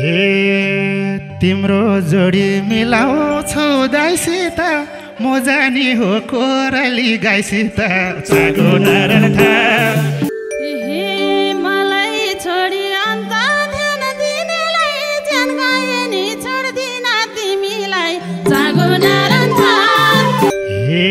हे तिम्रो जोडी मिलाउँछौ दाइसित म जानी हो कोराली गाइसित चागो नारायण थाल हे मलाई छोडी अन्त ध्यान दिनेलाई ज्यान गए नि छोड्दिन तिमीलाई चागो नारायण थाल हे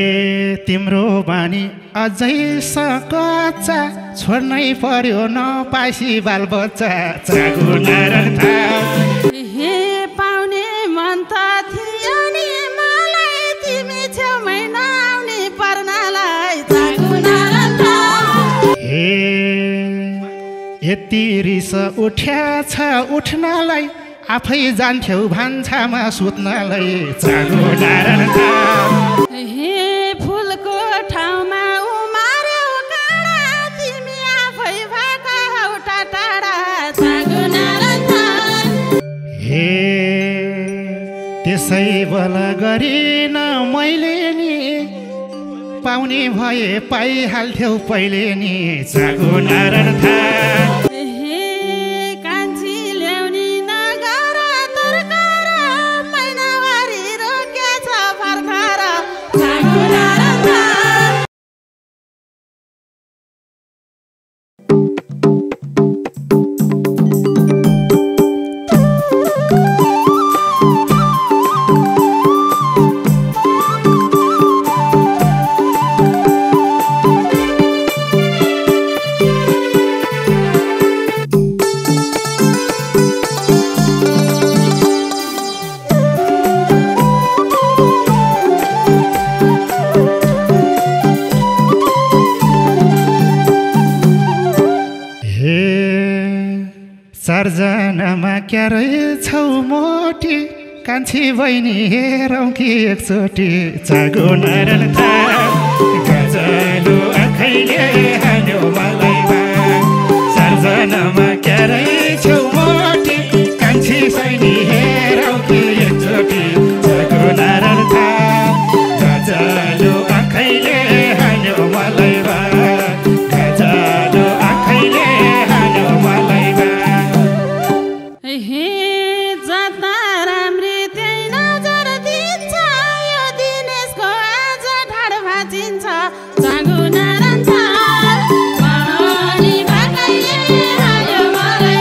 तिम्रो बानी अझै सकच्चा छोड्नै पर्यो नपासी बालबच्चा चागो नारायण थाल हे पाउने मन त थियो नि मलाई तिमी छेउमै नआउने पर्नालाई चागो नारायण थाल हे यति रिस उठ्याछ उठ्नलाई आफै जान्थ्यौ भान्सामा सुत्नलाई चागो नारायण थाल हे फुलको ठाउँमा उमार्यौ काँडा तिमी आफै भएका हौ टाढा चागो नारायण थाल हे त्यसै बल गरिन मैले नि पाउने भए पाइहाल्थ्यौ पहिले नि चागो नारायण थाल हे कान्छी ल्याउनी नगर तरकार महिनावारी रोकेछ भर्खर चागो नारायण थाल चारजनामा क्या रहेछौ मोटी कान्छी बहिनी हेरौँ कि एकचोटि चागो नारायण थाल गजलो आँखैले हान्यो मलाई चारजनामा क्या रहेछौ मोटी कान्छी बहिनी हेरौँ कि एकचोटि चागो नारायण थाल गजलो आँखैले हान्यो मलाई गजलो आँखैले हान्यो मलाई हे जता राम्री त्यही नजर दिन्छ यो दिनेशको आज ढाड भाँचिन्छ चागो नारायण थाल अनि भाकैले हाल्यो मलाई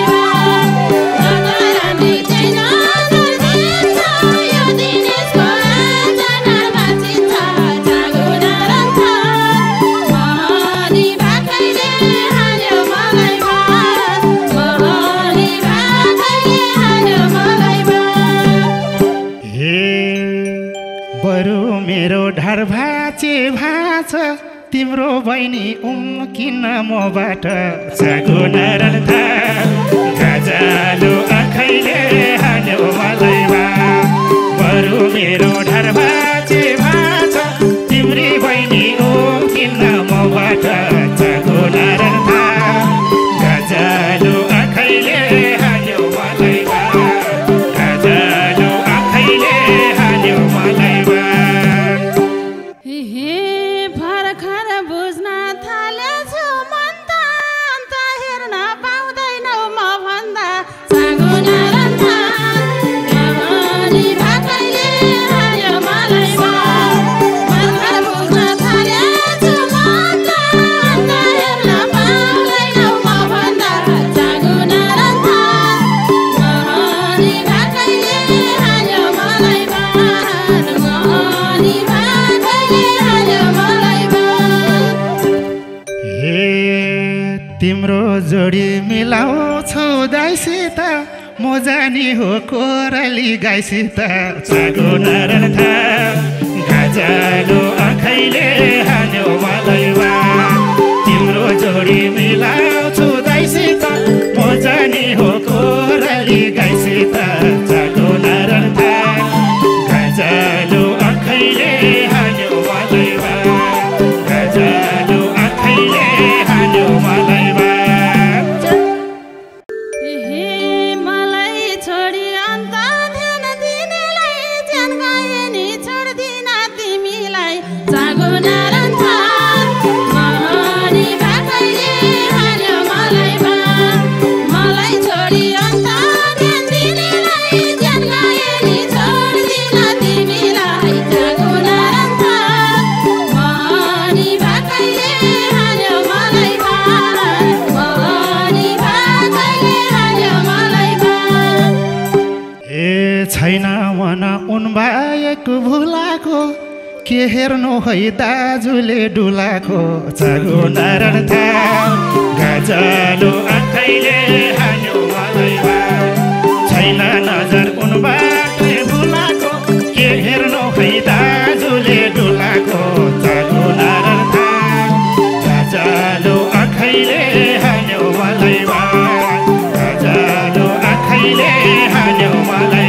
जता राम्री त्यही नजर दिन्छ यो दिनेशको आज ढाड भाँचिन्छ चागो नारायण थाल अनि भाकैले हाल्यो मलाई बरु मेरो ढाड भाँचे भाँच तिम्रो बहिनी उम्किन मबाट चागो नारायण थाल गजलो आँखैले हान्यो मलाई बरु मेरो ढाड भाँचे भाँच तिम्री बहिनी उम्किन मबाट चागो नारायण थाल गजलो आँखैले हान्यो मलाई गजलो आँखैले हान्यो मलाई हे भर्खर बुझ्न थालेछु मन त अन्त हेर्न पाउँदैनौ म भन्दा चागो नारायण थाल अनि भाकैले हाल्यो मलाई भर्खर बुझ्न थालेछु मन त अन्त हेर्न पाउँदैनौ म भन्दा चागो नारायण थाल अनि भाकैले हाल्यो मलाई अनि भाकैले हाल्यो मलाई हे तिम्रो जोडी मिलाउँछौ दाइसित म जानी हो कोराली गाइसित चागो नारायण थाल गजलो आँखैले हान्यो मलाई तिम्रो जोडी मिलाउँछौ दाइसित म जानी हो कोराली गाइसित चागो नारायण थाल गजलो आँखैले हान्यो मलाई गजलो आँखैले हान्यो मलाई हे मलाई छोडी अन्त ध्यान दिनेलाई ज्यान गए नि छोड्दिन तिमीलाई चागो नारायण थाल अनि भाकैले हाल्यो छैन मन उनबाहेक भुलाको के हेर्नु है दाजुले डुलाको चागो नारायण थाल गाजलो आँखैले हान्यो मलाई छैन नजर उनबाट भुलाको के हेर्नु है दाजुले डुलाको चागो नारायण थाल गाजलो आँखैले हान्यो मलाई गाजलो आँखैले हान्यो मलाई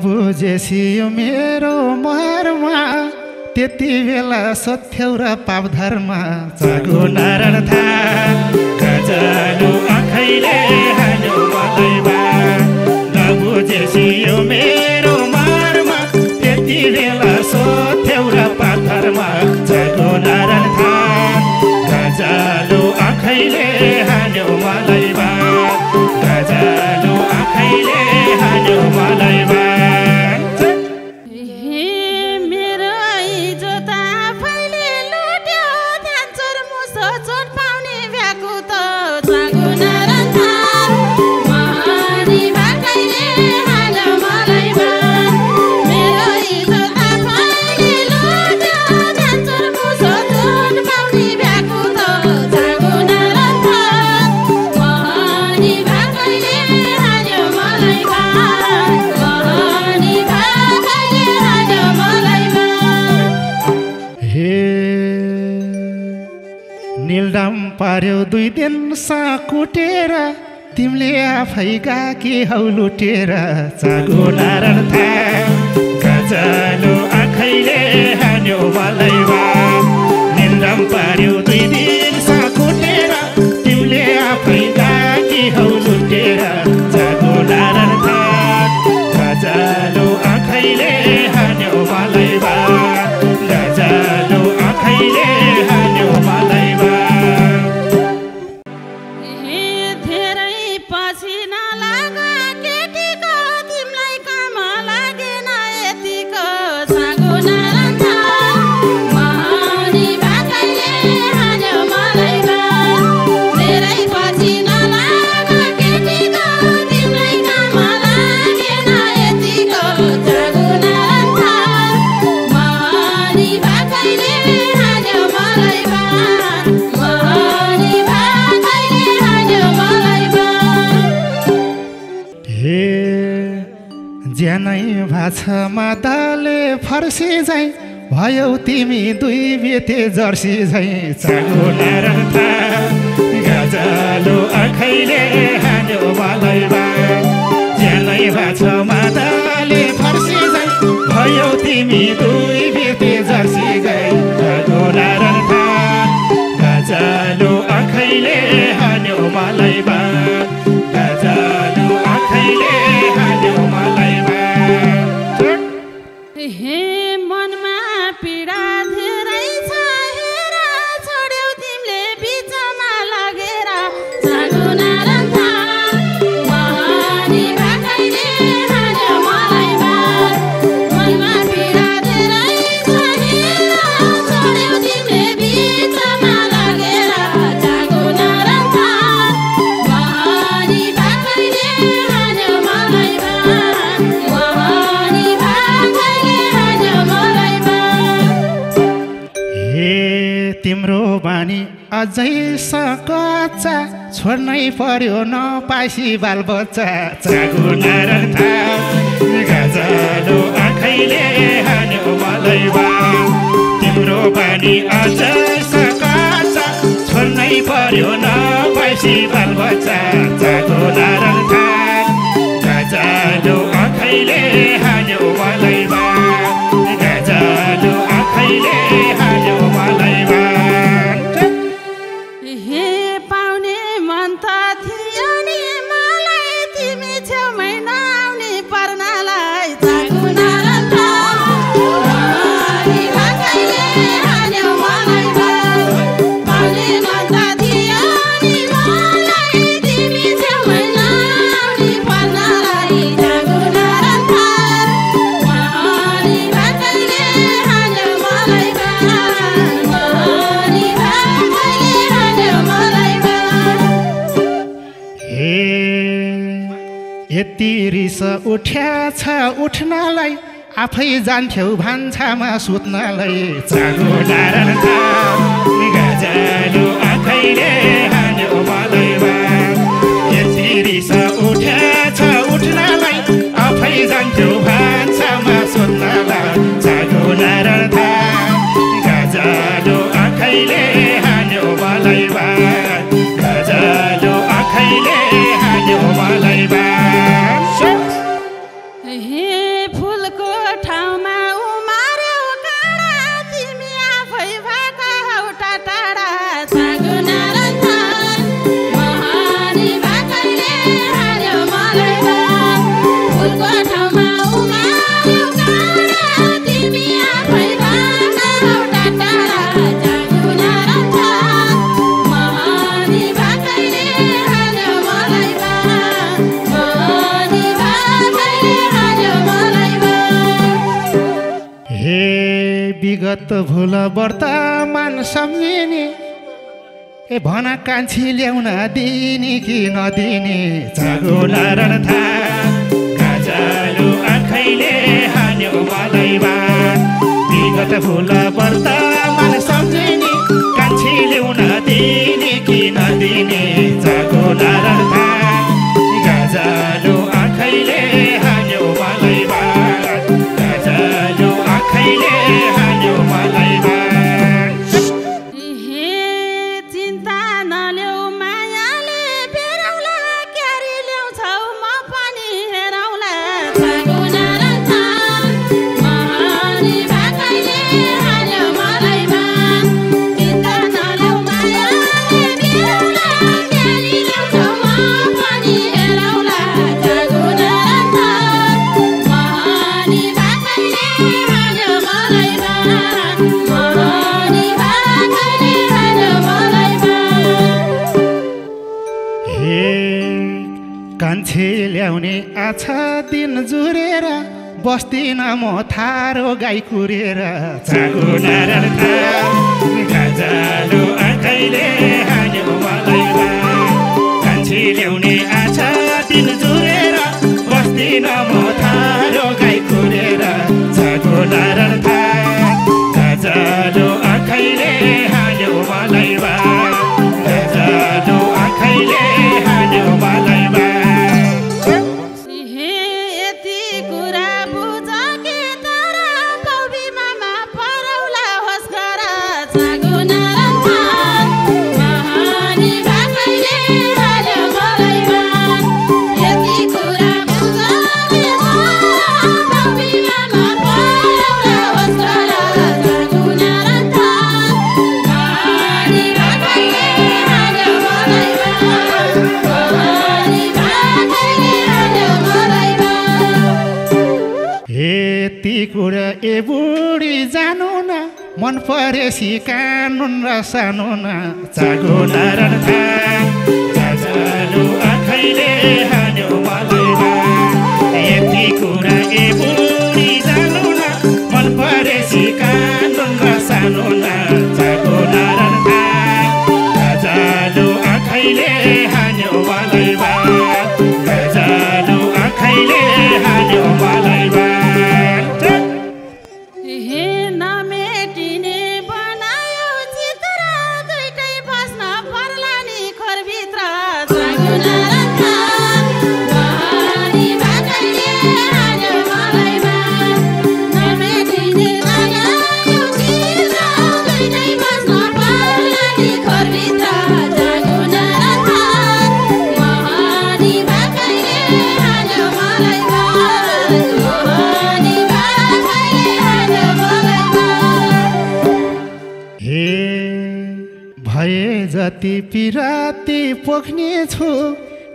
बुझेसियो मेरो मरमा त्यति बेला सथ्यौ र पाप धर्म चागो नारायण थाल गाजलो आँखैले हान्यो मलाई नबुझेसियो मेरो मरमा त्यति बेला सथ्यौ र पाप धर्म चागो नारायण थाल गाजलो आँखैले हान्यो मलाई गाजलो आँखैले हान्यो मलाई पार्यो 2 दिनसा कुटेर तिमीले आफै गाकी हौ लुटेर चागो नारायण थाल गाजलो आँखैले हान्यो मलाई निन्द्राम पार्यो 2 दिनसा कुटेर तिमीले आफै गाकी हौ लुटेर चागो नारायण थाल गाजलो आँखैले हान्यो मलाई गाजलो आँखैले हान्यो मलाई ज्यानै भाछमा दाले फर्सी झैँ भयौ तिमी 2 बेते जर्सी झैँ चागो नारायण थाल गाजलो आँखैले हान्यो मलाई ज्यानै भाछमा दाले फर्सी झैँ भयौ तिमी 2 बेते जर्सी झैँ चागो नारायण थाल गाजलो आँखैले हान्यो मलाई गाजलो आँखैले हान्यो मलाई हे मनमा पीडा धेरै छ हेर छोड्यौ तिमीले बिचमा लगेर चागो नारायण थाल महानी भाकैले हान्यो मलाई मनमा पीडा धेरै छ हेर छोड्यौ तिमीले बिचमा लगेर चागो नारायण थाल महानी भाकैले हान्यो मलाई तिम्रो बानी अझै सकच्चा छोड्नै पर्यो नपासी बालबच्चा चागो नारायण थाल गाजलो आँखैले हान्यो मलाई तिम्रो बानी अझै सकच्चा छोड्नै पर्यो नपासी बालबच्चा चागो नारायण थाल गाजलो आँखैले हान्यो मलाई गाजलो आँखैले हान्यो मलाई हे पाउने मन त यति रिस उठ्याछ उठ्नलाई आफै जान्थ्यौ भान्सामा सुत्नलाई चागो नारायण थाल गजलो आँखैले हान्यो मलाई बाल यति रिस उठ्याछ उठ्नलाई आफै जान्थ्यौ भान्सामा सुत्नलाई चागो नारायण थाल गजलो आँखैले हान्यो मलाई बाल गजलो आँखैले हान्यो मलाई बाल विगत भुल वर्तमान सम्झिने ए भन कान्छी ल्याउन दिने कि नदिने चागो नारायण थाल गजलो आँखैले हान्यो मलाई बाल विगत भुल वर्तमान सम्झिने कान्छी ल्याउन दिने कि नदिने चागो नारायण थाल गजलो आँखैले हान्यो मलाई बाल गजलो आँखैले हान्यो मलाई बाल चिन्ता नल्याउ मायाले फेरौला क्यारी ल्याउँछौ म पनि हेरौला चागो नारायण थाल महानी भाकैले हान्यो मलाई बाल चिन्ता नल्याउ मायाले फेरौला क्यारी ल्याउँछौ म पनि हेरौला चागो नारायण थाल महानी भाकैले हान्यो मलाई बाल महानी भाकैले हान्यो मलाई बाल हे कान्छी ल्याउने आछा दिन जुरेर बस्दिन म थारो गाई कुरेर चागो नारायण थाल गजलो आँखैले हान्यो मलाई बाल कान्छी ल्याउने आछा दिन जुरेर बस्दिन म थारो गाई कुरेर चागो नारायण थाल गजलो आँखैले हान्यो मलाई बाल गजलो आँखैले हान्यो मलाई बाल यति कुरा बुझ के तर पौबी मामा परौला होस् घर चागो नारायण थाल महानी भाकैले हान्यो मलाई बाल यति कुरा बुझ के तर पौबी मामा परौला होस् घर चागो नारायण थाल महानी भाकैले हान्यो मलाई बाल महानी भाकैले हान्यो मलाई बाल यति कुरा ए बुढी जानु न मन परेसी कानुन र सानो न चागो नारायण थाल गजलो आँखैले हान्यो मलाई बाल यति कुरा ए बुढी जानु न मन परेसी कानुन र सानो न चागो नारायण थाल गजलो आँखैले हान्यो मलाई बाल गजलो आँखैले हान्यो मलाई बाल हे नमेटिने बनायो चित्र दुइटै बस्न पर्ला नि खोरभित्र चागो नारायण थाल महानी भाकैले हान्यो मलाई बाल नमेटिने बनायो चित्र दुइटै बस्न पर्ला नि खोरभित्र चागो नारायण थाल महानी भाकैले हान्यो मलाई बाल महानी भाकैले हान्यो मलाई बाल हे भए जति पिराती पोख्ने छु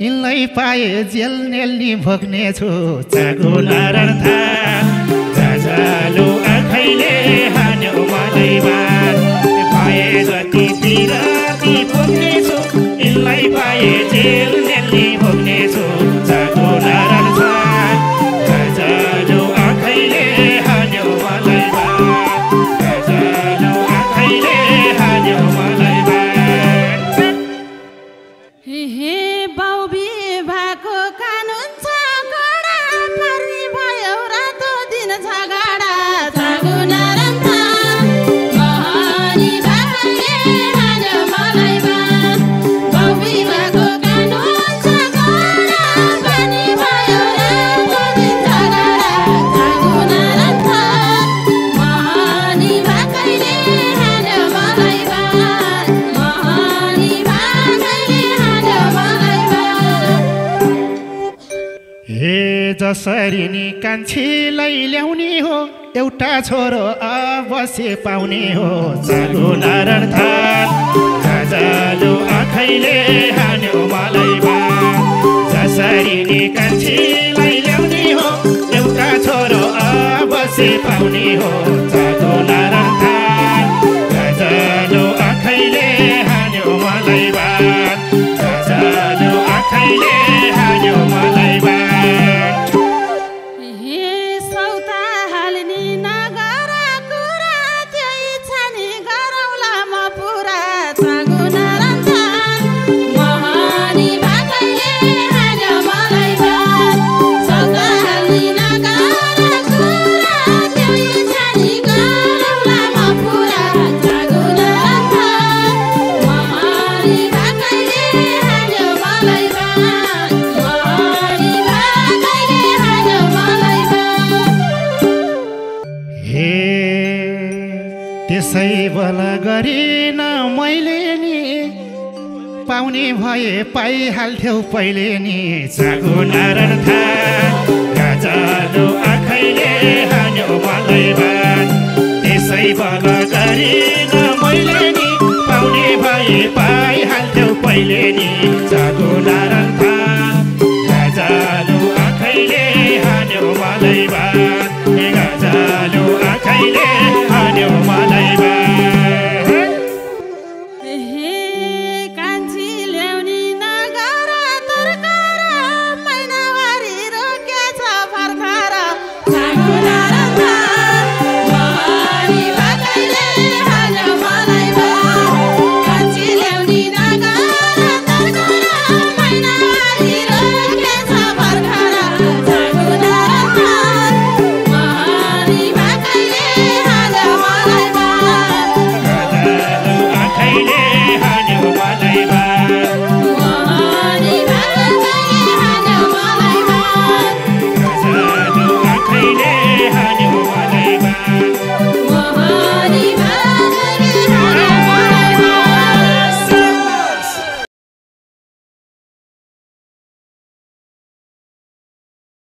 यिनलाई पाए जेल नेल्नी भोग्ने छु चागो नारायण थाल गजलो आँखैले हान्यो मलाई बाल भए जति पिराती पोख्ने छु यिनलाई पाए जेल नेल्नी भोग्ने छु चागो नारायण थाल गजलो आँखैले हान्यो मलाई बाल गजलो आँखैले हान्यो मलाई बाल हे बाउ बिभाको कानुन छ जसरी नि कान्छीलाई ल्याउने हो एउटा छोरो अवश्य पाउने हो जागो नारायण थान गाजलो आँखैले हान्यो मलाई जसरी नि कान्छीलाई ल्याउने हो एउटा छोरो अवश्य पाउने हो जागो नारायण थान गाजलो आँखैले हान्यो मलाई गाजलो आँखैले हान्यो मलाई त्यसै बला गरिन मैले नि पाउने भए पाइहाल्थ्यौ पहिले नि जागो नारायण थान गाजलो आँखैले हान्यो मलाई त्यसै बला गरिन मैले नि पाउने भए पाइहाल्थ्यौ पहिले नि